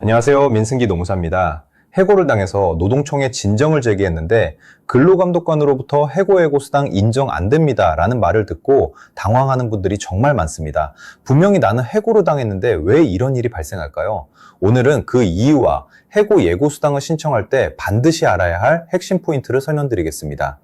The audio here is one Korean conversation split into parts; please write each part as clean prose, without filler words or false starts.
안녕하세요. 민승기 노무사입니다. 해고를 당해서 노동청에 진정을 제기했는데 근로감독관으로부터 해고 수당 인정 안 됩니다 라는 말을 듣고 당황하는 분들이 정말 많습니다. 분명히 나는 해고를 당했는데 왜 이런 일이 발생할까요? 오늘은 그 이유와 해고 수당을 신청할 때 반드시 알아야 할 핵심 포인트를 설명드리겠습니다.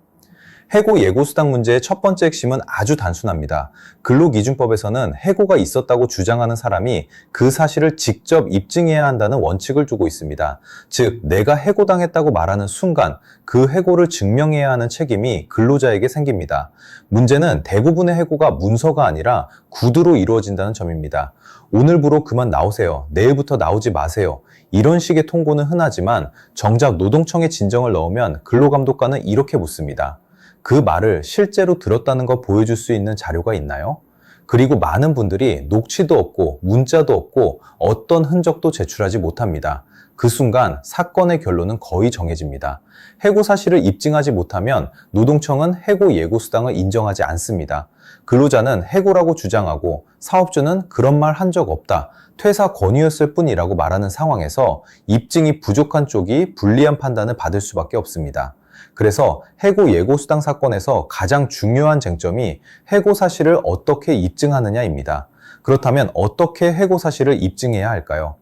해고 수당 문제의 첫 번째 핵심은 아주 단순합니다. 근로기준법에서는 해고가 있었다고 주장하는 사람이 그 사실을 직접 입증해야 한다는 원칙을 두고 있습니다. 즉, 내가 해고당했다고 말하는 순간 그 해고를 증명해야 하는 책임이 근로자에게 생깁니다. 문제는 대부분의 해고가 문서가 아니라 구두로 이루어진다는 점입니다. 오늘부로 그만 나오세요. 내일부터 나오지 마세요. 이런 식의 통고는 흔하지만 정작 노동청에 진정을 넣으면 근로감독관은 이렇게 묻습니다. 그 말을 실제로 들었다는 거 보여줄 수 있는 자료가 있나요? 그리고 많은 분들이 녹취도 없고 문자도 없고 어떤 흔적도 제출하지 못합니다. 그 순간 사건의 결론은 거의 정해집니다. 해고 사실을 입증하지 못하면 노동청은 해고 수당을 인정하지 않습니다. 근로자는 해고라고 주장하고 사업주는 그런 말 한 적 없다, 퇴사 권유였을 뿐이라고 말하는 상황에서 입증이 부족한 쪽이 불리한 판단을 받을 수밖에 없습니다. 그래서 해고 수당 사건에서 가장 중요한 쟁점이 해고 사실을 어떻게 입증하느냐입니다. 그렇다면 어떻게 해고 사실을 입증해야 할까요?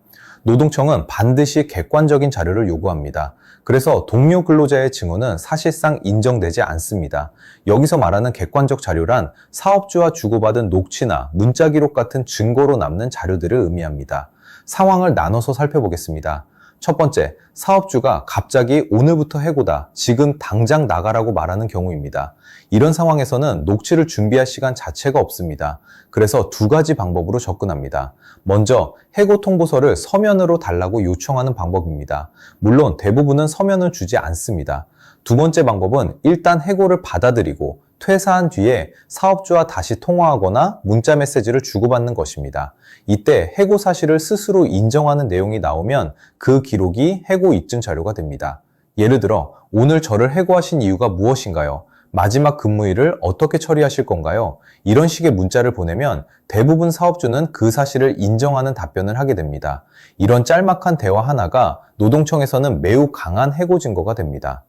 노동청은 반드시 객관적인 자료를 요구합니다. 그래서 동료 근로자의 증언은 사실상 인정되지 않습니다. 여기서 말하는 객관적 자료란 사업주와 주고받은 녹취나 문자 기록 같은 증거로 남는 자료들을 의미합니다. 상황을 나눠서 살펴보겠습니다. 첫 번째, 사업주가 갑자기 오늘부터 해고다, 지금 당장 나가라고 말하는 경우입니다. 이런 상황에서는 녹취를 준비할 시간 자체가 없습니다. 그래서 두 가지 방법으로 접근합니다. 먼저 해고 통보서를 서면으로 달라고 요청하는 방법입니다. 물론 대부분은 서면을 주지 않습니다. 두 번째 방법은 일단 해고를 받아들이고 퇴사한 뒤에 사업주와 다시 통화하거나 문자 메시지를 주고받는 것입니다. 이때 해고 사실을 스스로 인정하는 내용이 나오면 그 기록이 해고 입증 자료가 됩니다. 예를 들어, 오늘 저를 해고하신 이유가 무엇인가요? 마지막 근무일을 어떻게 처리하실 건가요? 이런 식의 문자를 보내면 대부분 사업주는 그 사실을 인정하는 답변을 하게 됩니다. 이런 짤막한 대화 하나가 노동청에서는 매우 강한 해고 증거가 됩니다.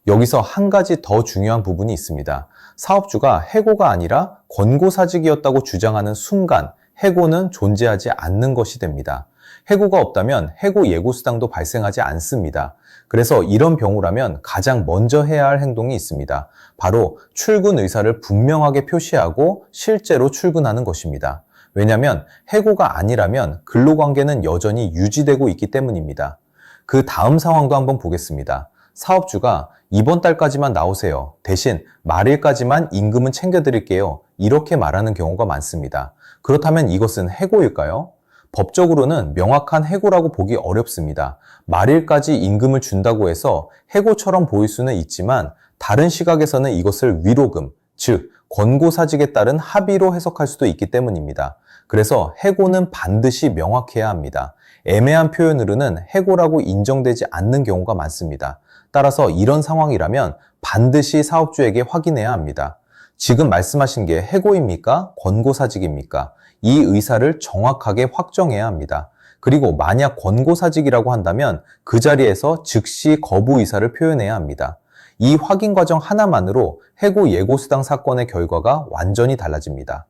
여기서 한 가지 더 중요한 부분이 있습니다. 사업주가 해고가 아니라 권고사직이었다고 주장하는 순간 해고는 존재하지 않는 것이 됩니다. 해고가 없다면 해고 수당도 발생하지 않습니다. 그래서 이런 경우라면 가장 먼저 해야 할 행동이 있습니다. 바로 출근 의사를 분명하게 표시하고 실제로 출근하는 것입니다. 왜냐하면 해고가 아니라면 근로관계는 여전히 유지되고 있기 때문입니다. 그 다음 상황도 한번 보겠습니다. 사업주가 이번 달까지만 나오세요. 대신 말일까지만 임금은 챙겨드릴게요. 이렇게 말하는 경우가 많습니다. 그렇다면 이것은 해고일까요? 법적으로는 명확한 해고라고 보기 어렵습니다. 말일까지 임금을 준다고 해서 해고처럼 보일 수는 있지만 다른 시각에서는 이것을 위로금, 즉 권고사직에 따른 합의로 해석할 수도 있기 때문입니다. 그래서 해고는 반드시 명확해야 합니다. 애매한 표현으로는 해고라고 인정되지 않는 경우가 많습니다. 따라서 이런 상황이라면 반드시 사업주에게 확인해야 합니다. 지금 말씀하신 게 해고입니까? 권고사직입니까? 이 의사를 정확하게 확정해야 합니다. 그리고 만약 권고사직이라고 한다면 그 자리에서 즉시 거부 의사를 표현해야 합니다. 이 확인 과정 하나만으로 해고 수당 사건의 결과가 완전히 달라집니다.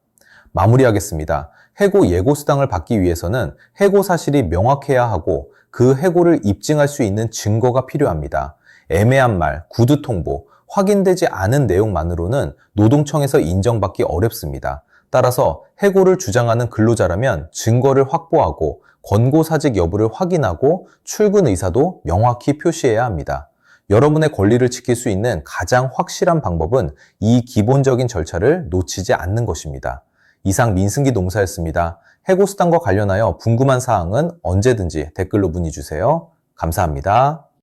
마무리하겠습니다. 해고 수당을 받기 위해서는 해고 사실이 명확해야 하고 그 해고를 입증할 수 있는 증거가 필요합니다. 애매한 말, 구두 통보, 확인되지 않은 내용만으로는 노동청에서 인정받기 어렵습니다. 따라서 해고를 주장하는 근로자라면 증거를 확보하고 권고사직 여부를 확인하고 출근 의사도 명확히 표시해야 합니다. 여러분의 권리를 지킬 수 있는 가장 확실한 방법은 이 기본적인 절차를 놓치지 않는 것입니다. 이상 민승기 노무사였습니다. 해고수당과 관련하여 궁금한 사항은 언제든지 댓글로 문의 주세요. 감사합니다.